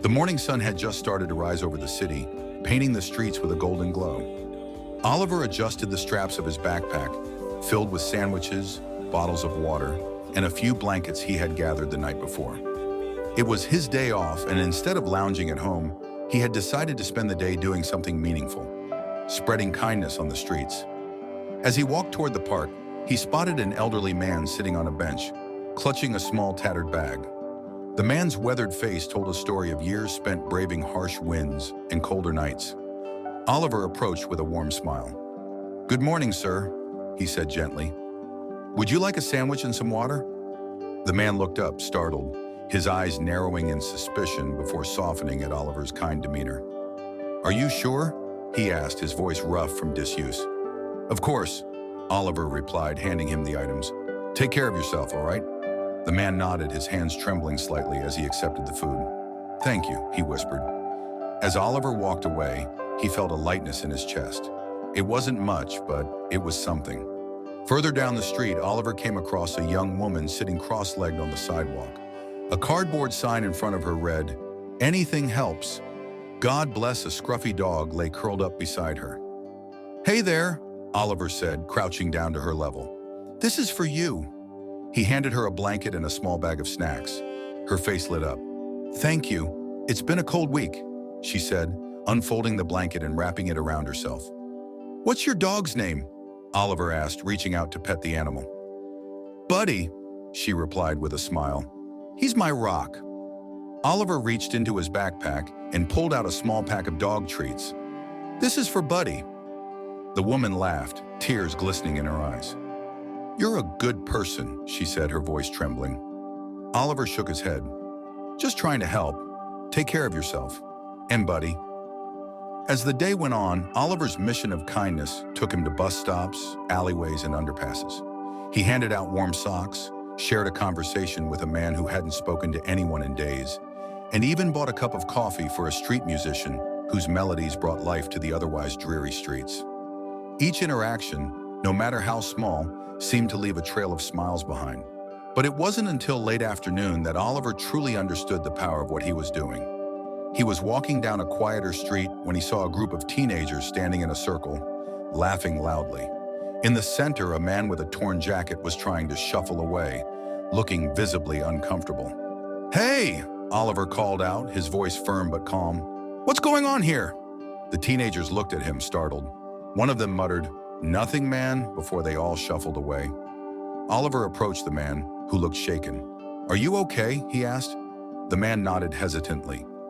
The morning sun had just started to rise over the city, painting the streets with a golden glow. Oliver adjusted the straps of his backpack, filled with sandwiches, bottles of water, and a few blankets he had gathered the night before. It was his day off, and instead of lounging at home, he had decided to spend the day doing something meaningful, spreading kindness on the streets. As he walked toward the park, he spotted an elderly man sitting on a bench, clutching a small tattered bag. The man's weathered face told a story of years spent braving harsh winds and colder nights. Oliver approached with a warm smile. "Good morning, sir," he said gently. "Would you like a sandwich and some water?" The man looked up, startled, his eyes narrowing in suspicion before softening at Oliver's kind demeanor. "Are you sure?" he asked, his voice rough from disuse. "Of course," Oliver replied, handing him the items. "Take care of yourself, all right?" The man nodded, his hands trembling slightly as he accepted the food. "Thank you," he whispered. As Oliver walked away, he felt a lightness in his chest. It wasn't much, but it was something. Further down the street, Oliver came across a young woman sitting cross-legged on the sidewalk. A cardboard sign in front of her read, "Anything helps." God bless a scruffy dog lay curled up beside her. "Hey there," Oliver said, crouching down to her level. "This is for you." He handed her a blanket and a small bag of snacks. Her face lit up. "Thank you. It's been a cold week," she said, unfolding the blanket and wrapping it around herself. "What's your dog's name?" Oliver asked, reaching out to pet the animal. "Buddy," she replied with a smile. "He's my rock." Oliver reached into his backpack and pulled out a small pack of dog treats. "This is for Buddy." The woman laughed, tears glistening in her eyes. "You're a good person," she said, her voice trembling. Oliver shook his head. "Just trying to help. Take care of yourself. And Buddy." As the day went on, Oliver's mission of kindness took him to bus stops, alleyways, and underpasses. He handed out warm socks, shared a conversation with a man who hadn't spoken to anyone in days, and even bought a cup of coffee for a street musician whose melodies brought life to the otherwise dreary streets. Each interaction, no matter how small, seemed to leave a trail of smiles behind. But it wasn't until late afternoon that Oliver truly understood the power of what he was doing. He was walking down a quieter street when he saw a group of teenagers standing in a circle, laughing loudly. In the center, a man with a torn jacket was trying to shuffle away, looking visibly uncomfortable. "Hey!" Oliver called out, his voice firm but calm. "What's going on here?" The teenagers looked at him, startled. One of them muttered, "Nothing, man," before they all shuffled away. Oliver approached the man, who looked shaken. "Are you okay?" he asked. The man nodded hesitantly,